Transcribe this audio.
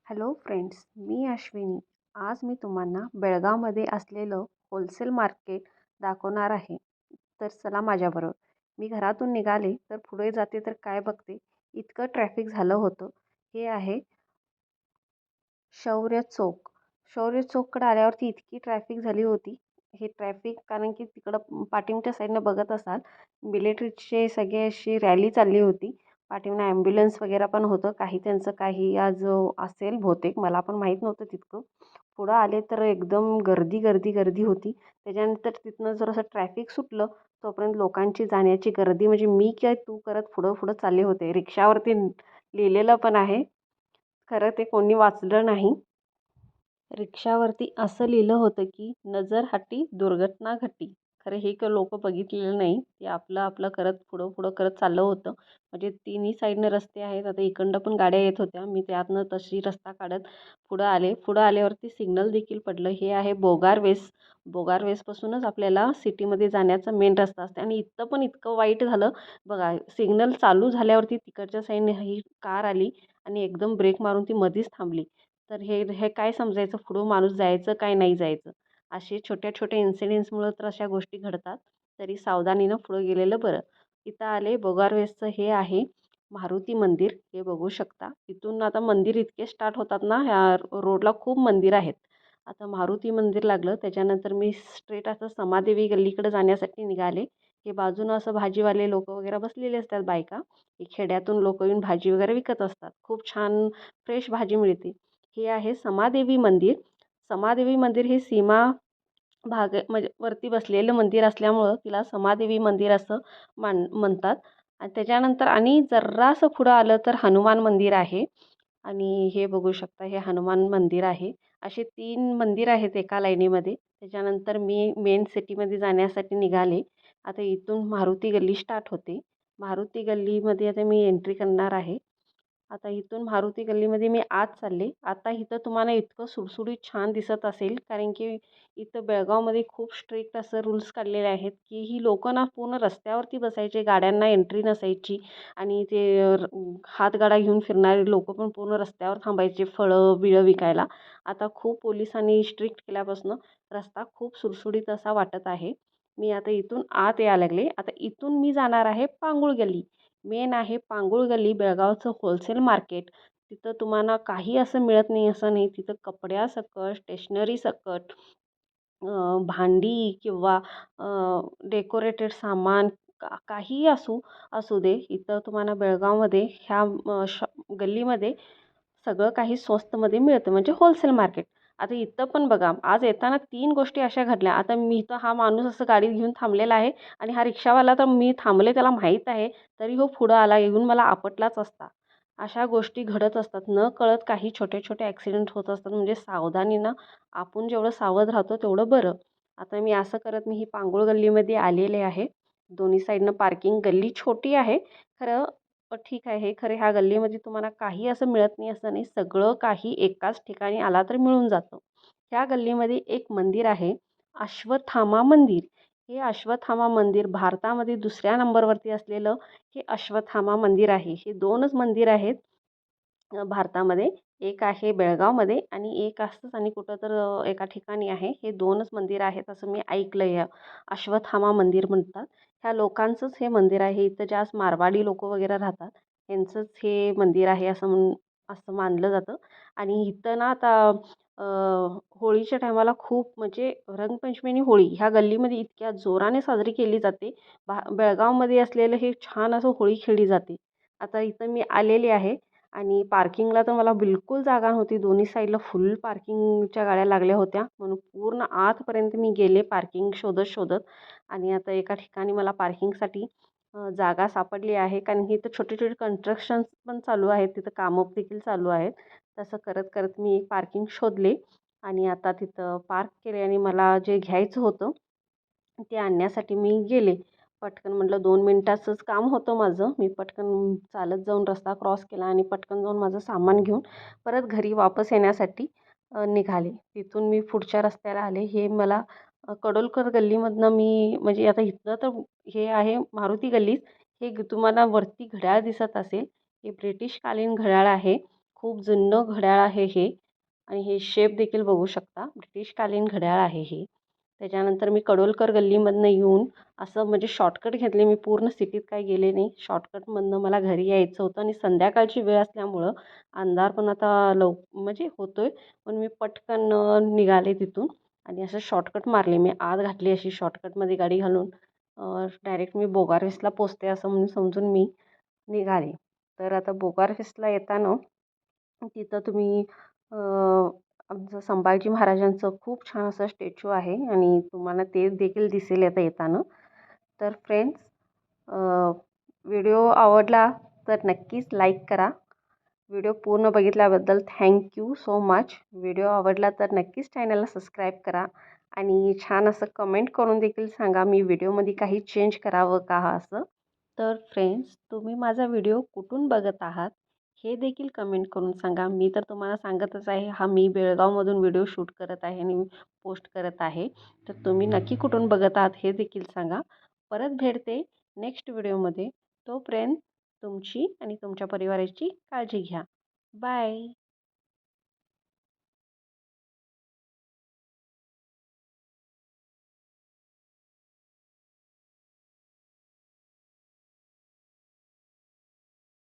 Hello friends, मी अश्विनी. आज मी तुम्हाला बेळगावमध्ये असलेलं होलसेल मार्केट दाखवणार आहे. तर चला माझ्याबरोबर. मी घरातून निघाले तर पुढे जाते तर काय बघते, इतकं ट्रॅफिक झालं होतं. हे आहे शौर्य चौक. शौर्य चौककडे आल्यावरती इतकी ट्रॅफिक झाली होती. हे ट्रॅफिक कारण की तिकडं पाठीमागच्या साईडनं बघत असाल, मिलिटरीचे सगळे अशी रॅली चालली होती. पाठीमागनं ॲम्ब्युलन्स वगैरे पण होतं. काही त्यांचं काही आज असेल बहुतेक, मला पण माहीत नव्हतं तितकं. पुढं आले तर एकदम गर्दी गर्दी गर्दी होती. त्याच्यानंतर तिथनं जर असं ट्रॅफिक सुटलं, तोपर्यंत लोकांची जाण्याची गर्दी म्हणजे मी काय तू करत पुढं पुढं चालले होते. रिक्षावरती लिहिलेलं पण आहे. खरं ते कोणी वाचलं नाही. रिक्षावरती असं लिहिलं होतं की नजर हटी दुर्घटना घटी. खरं हे लोक बघितलेलं नाही. ते आपलं आपलं करत पुढं पुढं करत चाललं होतं. म्हणजे तिन्ही साईडनं रस्ते आहेत. आता इकडनं पण गाड्या येत होत्या. मी त्यातनं तशी रस्ता काढत पुढं आले. पुढं आल्यावरती सिग्नल देखील पडलं. हे आहे बोगारवेस. बोगारवेसपासूनच आपल्याला सिटीमध्ये जाण्याचा मेन रस्ता असते. आणि इथं पण इतकं वाईट झालं बघा. सिग्नल चालू झाल्यावरती तिकडच्या साईडने ही कार आली आणि एकदम ब्रेक मारून ती मधीच थांबली. तर हे हे काय समजायचं, पुढं माणूस जायचं काय नाही जायचं. असे छोट्या छोट्या इन्सिडेंट्समुळं तर अशा गोष्टी घडतात. तरी सावधानीनं पुढं गेलेलं बरं. इथं आले बोगारवेसचं हे आहे मारुती मंदिर. हे बघू शकता. इथून आता मंदिर इतके स्टार्ट होतात ना, ह्या रोडला खूप मंदिर आहेत. आता मारुती मंदिर लागलं त्याच्यानंतर मी स्ट्रेट असं समादेवी गल्लीकडे जाण्यासाठी निघाले. हे बाजूनं असं भाजीवाले लोक वगैरे बसलेले असतात बायका. हे खेड्यातून लोक येऊन भाजी वगैरे विकत असतात. खूप छान फ्रेश भाजी मिळते. हे आहे समादेवी मंदिर. समादेवी मंदिर हे सीमा भाग म्हणजे वरती बसलेलं मंदिर असल्यामुळं तिला समादेवी मंदिर असं म्हणतात. आणि त्याच्यानंतर आणि जरासं पुढं आलं तर हनुमान मंदिर आहे. आणि हे बघू शकता, हे हनुमान मंदिर आहे. असे 3 मंदिर आहेत एका लाईनीमध्ये. त्याच्यानंतर मी मेन सिटीमध्ये जाण्यासाठी निघाले. आता इथून मारुती गल्ली स्टार्ट होते. मारुती गल्लीमध्ये आता मी एंट्री करणार आहे. आता इथून मारुती गल्लीमध्ये मी आत चालले. आता इथं तुम्हाला इतकं सुटसुटीत छान दिसत असेल, कारण की इथं बेळगावमध्ये खूप स्ट्रिक्ट असं रूल्स काढलेले आहेत, की ही लोकं ना पूर्ण रस्त्यावरती बसायचे, गाड्यांना एंट्री नसायची. आणि ते हातगाडा घेऊन फिरणारे लोकं पण पूर्ण रस्त्यावर थांबायचे फळं बिळं विकायला. आता खूप पोलिसांनी स्ट्रिक्ट केल्यापासून रस्ता खूप सुटसुटीत असा वाटत आहे. मी आता इथून आत यायला लागले. आता इथून मी जाणार आहे पांगुळ गल्ली. मेन आहे पांगुळ गल्ली, बेळगावचं होलसेल मार्केट. तिथं तुम्हाला काही असं मिळत नाही असं नाही. तिथं कपड्यासकट, स्टेशनरी सकट, भांडी किंवा डेकोरेटेड सामान काहीही असू असू दे, इथं तुम्हाला बेळगावमध्ये ह्या गल्लीमध्ये सगळं काही स्वस्तमध्ये मिळतं म्हणजे होलसेल मार्केट. आता इथं पण बघा, आज येताना 3 गोष्टी अशा घडल्या. आता मी इथं हा माणूस असं गाडी घेऊन थांबलेला आहे आणि हा रिक्षावाला तर मी थांबले त्याला माहीत आहे, तरी हो पुढं आला, येऊन मला आपटलाच असता. अशा गोष्टी घडत असतात. नकळत काही छोटे-छोटे ॲक्सिडेंट होत असतात. म्हणजे सावधानीनं आपण जेवढं सावध राहतो तेवढं बरं. आता मी असं करत मी ही पांगुळ गल्लीमध्ये आलेले आहे. दोन्ही साईडनं पार्किंग. गल्ली छोटी आहे खरं, ठीक आहे. खरं ह्या गल्लीमध्ये तुम्हाला काही असं मिळत नाही असं नाही. सगळं काही एकाच ठिकाणी आला तर मिळून जातं. ह्या गल्लीमध्ये एक मंदिर आहे, अश्वत्थामा मंदिर. हे अश्वत्थामा मंदिर भारतामध्ये 2ऱ्या नंबरवरती असलेलं हे अश्वत्थामा मंदिर आहे. हे 2च मंदिर आहेत भारतामध्ये. एक आहे बेळगावमध्ये आणि एक असंच आणि कुठं तर एका ठिकाणी आहे. हे 2च मंदिर आहेत असं मी ऐकलं आहे. अश्वत्थामा मंदिर म्हणतात. ह्या लोकांचंच हे मंदिर आहे. इथं जास्त मारवाडी लोकं वगैरे राहतात. यांचंच हे मंदिर आहे असं मानलं जातं. आणि इथं ना आता अ, होळीच्या टायमाला खूप म्हणजे रंगपंचमी आणि होळी ह्या गल्लीमध्ये इतक्या जोराने साजरी केली जाते. बेळगावमध्ये असलेलं हे छान असं होळी खेळली जाते. आता इथं मी आलेली आहे आणि पार्किंगला तर मला बिलकुल जागा नव्हती. दोन्ही साईडला फुल पार्किंगच्या गाड्या लागल्या होत्या. म्हणून पूर्ण आतपर्यंत मी गेले पार्किंग शोधत शोधत. आणि आता एका ठिकाणी मला पार्किंगसाठी जागा सापडली आहे. कारण की इथं छोटे छोटे कन्स्ट्रक्शन्स पण चालू आहेत. तिथं कामं देखील चालू आहेत. तसं करत करत मी एक पार्किंग शोधले आणि आता तिथं पार्क केले आणि मला जे घ्यायचं होतं ते आणण्यासाठी मी गेले. पटकन म्हटलं 2 मिनिटाचंच काम होतं माझं. मी पटकन चालत जाऊन रस्ता क्रॉस केला आणि पटकन जाऊन माझं सामान घेऊन परत घरी वापस येण्यासाठी निघाले. तिथून मी पुढच्या रस्त्याला आले. हे मला कडोलकर गल्लीमधनं मी म्हणजे आता इथलं तर हे आहे मारुती गल्लीच. हे तुम्हाला वरती घड्याळ दिसत असेल. हे ब्रिटिशकालीन घड्याळ आहे. खूप जुनं घड्याळ आहे हे आणि हे शेप देखील बघू शकता. ब्रिटिशकालीन घड्याळ आहे हे. त्याच्यानंतर मी कडोलकर गल्लीमधनं येऊन असं म्हणजे शॉर्टकट घेतले. मी पूर्ण सिटीत काही गेले नाही. शॉर्टकटमधनं मला घरी यायचं होतं आणि संध्याकाळची वेळ असल्यामुळं अंधार पण आता म्हणजे होतोय. पण मी पटकन निघाले तिथून आणि असं शॉर्टकट मारले. मी आत घातली अशी शॉर्टकटमध्ये गाडी घालून डायरेक्ट मी बोगारेसला पोचते असं म्हणून समजून मी निघाले. तर आता बोगारेसला येताना तिथं तुम्ही आमचं संभाजी महाराजांचं खूप छान असं स्टॅच्यू आहे आणि तुम्हाला ते देखील दिसेल आता येताना. तर फ्रेंड्स, व्हिडिओ आवडला तर नक्कीच लाईक करा. व्हिडिओ पूर्ण बघितल्याबद्दल थँक्यू सो मच. व्हिडिओ आवडला तर नक्कीच चॅनलला सबस्क्राईब करा आणि छान असं कमेंट करून देखील सांगा मी व्हिडिओमध्ये काही चेंज करावं का असं. तर फ्रेंड्स, तुम्ही माझा व्हिडिओ कुठून बघत आहात हे देखील कमेंट करून सांगा. मी तर तुम्हाला सांगतच आहे, मी बेळगावमधून व्हिडिओ शूट करत आहे आणि पोस्ट करत आहे. तर तुम्ही नक्की कुठून बघत आहात हे देखील सांगा. परत भेटते नेक्स्ट व्हिडिओमध्ये. तोपर्यंत तुमची आणि तुमच्या परिवाराची काळजी घ्या. बाय.